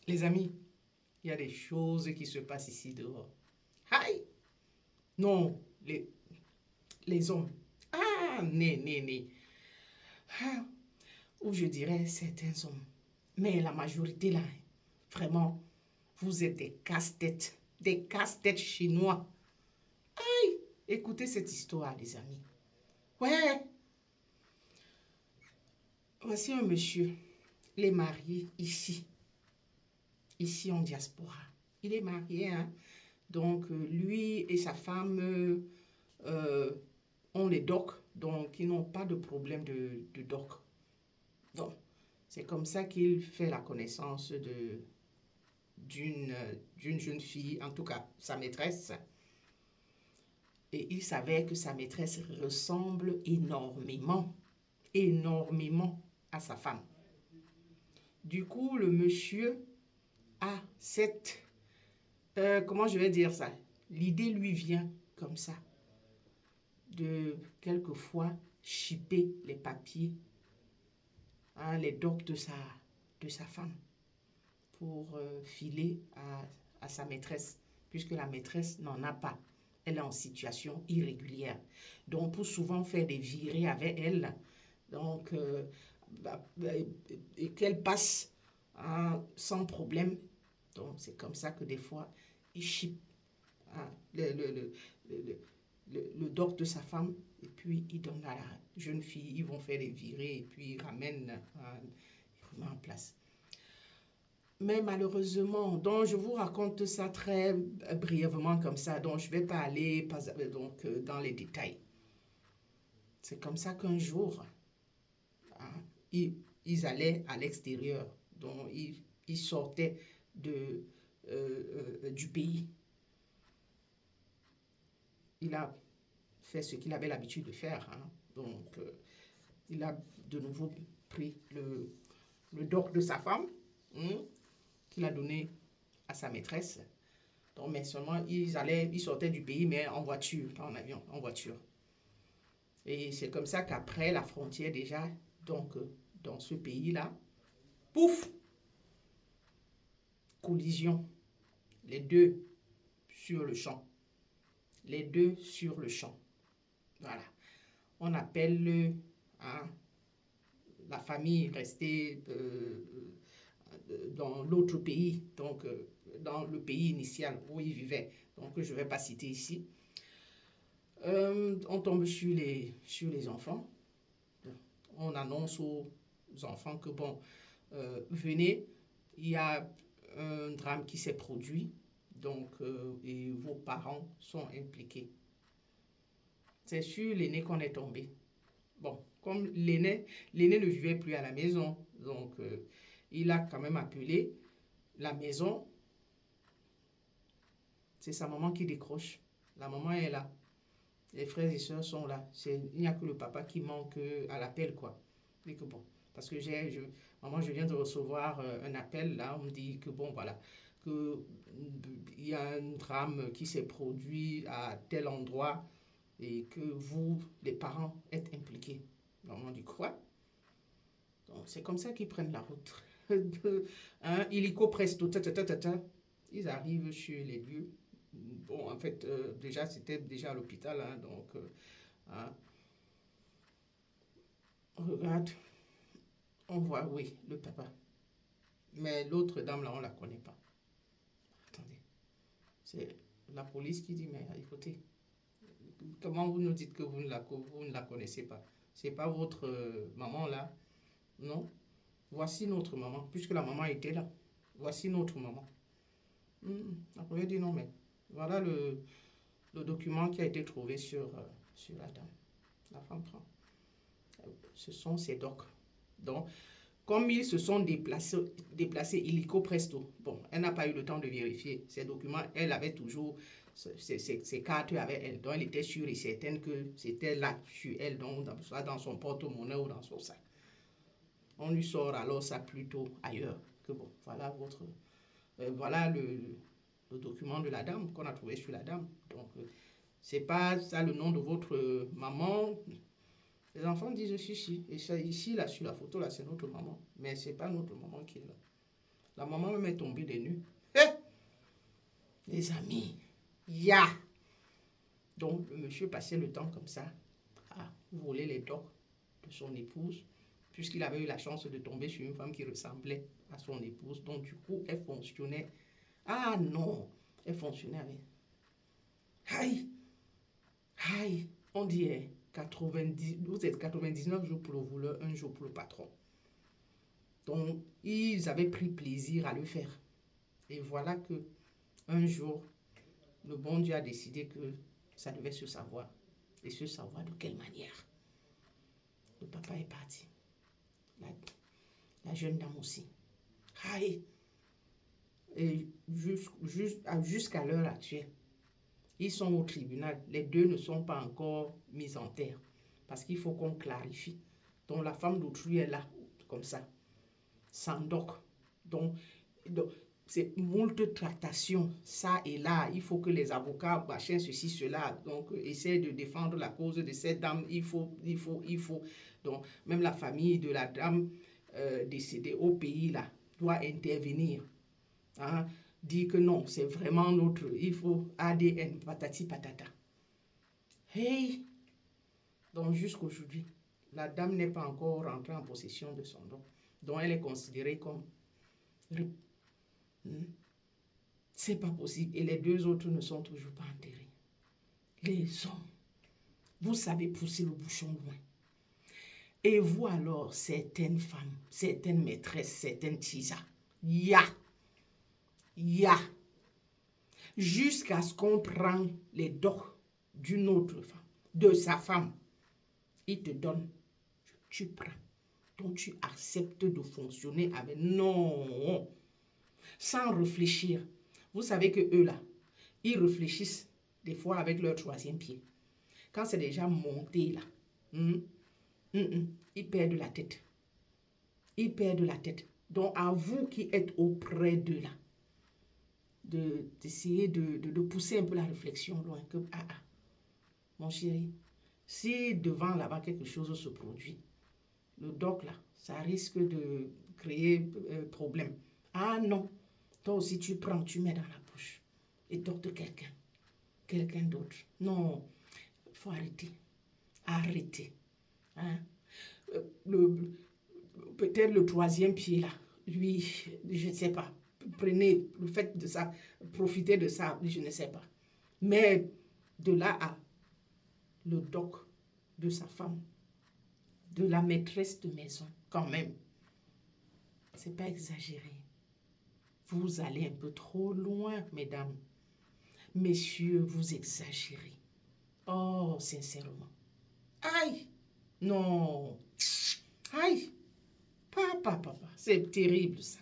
Les amis, il y a des choses qui se passent ici dehors. Aïe! Non, les hommes. Ah, né. Ah, ou je dirais certains hommes. Mais la majorité là, vraiment, vous êtes des casse-têtes chinois. Aïe! Écoutez cette histoire, les amis. Ouais, voici un monsieur. Il est marié ici en diaspora. Il est marié, hein. Donc, lui et sa femme euh, ont les docs, donc ils n'ont pas de problème de doc. Donc, c'est comme ça qu'il fait la connaissance d'une jeune fille, en tout cas sa maîtresse. Et il savait que sa maîtresse ressemble énormément à sa femme. Du coup, le monsieur a comment je vais dire ça? L'idée lui vient comme ça, de quelquefois chipper les papiers, hein, les docs de sa femme pour filer à sa maîtresse, puisque la maîtresse n'en a pas. Elle est en situation irrégulière. Donc, pour souvent faire des virées avec elle, donc, et qu'elle passe, hein, sans problème. Donc, c'est comme ça que des fois, il chip, hein, le doc de sa femme, et puis il donne à la jeune fille. Ils vont faire des virées, et puis ils ramènent, hein, il remet en place. Mais malheureusement, donc je vous raconte ça très brièvement comme ça, donc je ne vais pas aller dans les détails. C'est comme ça qu'un jour, hein, ils allaient à l'extérieur, donc ils sortaient du pays. Il a fait ce qu'il avait l'habitude de faire, hein. Donc il a de nouveau pris le doc de sa femme, hein, qu'il a donné à sa maîtresse. Donc, mais seulement, ils sortaient du pays, mais en voiture, pas en avion, en voiture. Et c'est comme ça qu'après la frontière déjà, donc, dans ce pays-là, pouf, collision, les deux sur le champ. Les deux sur le champ. Voilà. On appelle hein, la famille restée dans l'autre pays, donc dans le pays initial où ils vivaient, donc je ne vais pas citer ici. On tombe sur les enfants. On annonce aux enfants que bon, venez, il y a un drame qui s'est produit, donc et vos parents sont impliqués. C'est sur l'aîné qu'on est tombé. Bon, comme l'aîné ne vivait plus à la maison, donc il a quand même appelé la maison. C'est sa maman qui décroche. La maman est là. Les frères et sœurs sont là. Il n'y a que le papa qui manque à l'appel, quoi. Et que bon, parce que maman, je viens de recevoir un appel, là, on me dit que bon, voilà, que il y a un drame qui s'est produit à tel endroit et que vous, les parents, êtes impliqués. Maman dit quoi? Donc, c'est comme ça qu'ils prennent la route. Illico presto, ils arrivent sur les lieux. Bon, en fait, déjà, c'était déjà à l'hôpital, hein, donc, hein, on regarde, on voit, oui, le papa. Mais l'autre dame, là, on ne la connaît pas. Attendez, c'est la police qui dit, mais écoutez, comment vous nous dites que vous ne la connaissez pas? C'est pas votre maman, là? Non? Voici notre maman, puisque la maman était là. Voici notre maman. La première dit non, mais voilà le document qui a été trouvé sur la dame. La femme prend. Ce sont ses docs. Donc, comme ils se sont déplacés illico presto, bon, elle n'a pas eu le temps de vérifier ces documents. Elle avait toujours ses cartes avec elle. Donc, elle était sûre et certaine que c'était là sur elle, donc, soit dans son porte-monnaie ou dans son sac. On lui sort alors ça plutôt ailleurs. Que bon, voilà voilà le document de la dame qu'on a trouvé sur la dame. Donc, c'est pas ça le nom de votre maman. Les enfants disent si. Et ça, ici, là, sur la photo, là, c'est notre maman. Mais c'est pas notre maman qui est là. La maman même est tombée des nues. Eh, les amis, ya! Donc, le monsieur passait le temps comme ça à voler les docs de son épouse, puisqu'il avait eu la chance de tomber sur une femme qui ressemblait à son épouse. Donc, du coup, elle fonctionnait. Ah non, elle fonctionnait avec. Aïe, aïe, on dit 90, vous êtes 99 jours pour le voleur, un jour pour le patron. Donc, ils avaient pris plaisir à le faire. Et voilà que un jour, le bon Dieu a décidé que ça devait se savoir. Et se savoir de quelle manière. Le papa est parti. La jeune dame aussi. Aïe. Et jusqu'à l'heure actuelle, ils sont au tribunal. Les deux ne sont pas encore mis en terre. Parce qu'il faut qu'on clarifie. Donc la femme d'autrui est là, comme ça. Sans doc. Donc c'est moult tractations, ça et là. Il faut que les avocats, machin, ceci, cela, donc essaient de défendre la cause de cette dame. Il faut. Donc, même la famille de la dame décédée au pays, là, doit intervenir. Hein, dire que non, c'est vraiment notre. Il faut ADN, patati patata. Hey! Donc, jusqu'aujourd'hui, la dame n'est pas encore rentrée en possession de son don. Donc, elle est considérée comme. C'est pas possible. Et les deux autres ne sont toujours pas enterrés. Les hommes, vous savez pousser le bouchon loin. Et vous alors, certaines femmes, certaines maîtresses, certaines tisas, ya, jusqu'à ce qu'on prend les docs d'une autre femme, de sa femme, il te donne, tu prends. Donc tu acceptes de fonctionner avec. Non, sans réfléchir. Vous savez que eux là, ils réfléchissent des fois avec leur troisième pied. Quand c'est déjà monté là, ils perdent la tête. Ils perdent la tête. Donc à vous qui êtes auprès d'eux là, d'essayer de pousser un peu la réflexion loin. Que, mon chéri, si devant là-bas quelque chose se produit, le doc là, ça risque de créer problème. Ah non, toi aussi tu prends, tu mets dans la bouche et doc de quelqu'un d'autre. Non, il faut arrêter. Arrêtez. Hein? Peut-être le troisième pied là, lui, je ne sais pas. Prenez le fait de ça, profitez de ça, je ne sais pas. Mais de là à le doc de sa femme, de la maîtresse de maison, quand même, c'est pas exagéré. Vous allez un peu trop loin, mesdames. Messieurs, vous exagérez. Oh, sincèrement. Aïe! Non! Aïe! Papa, c'est terrible ça.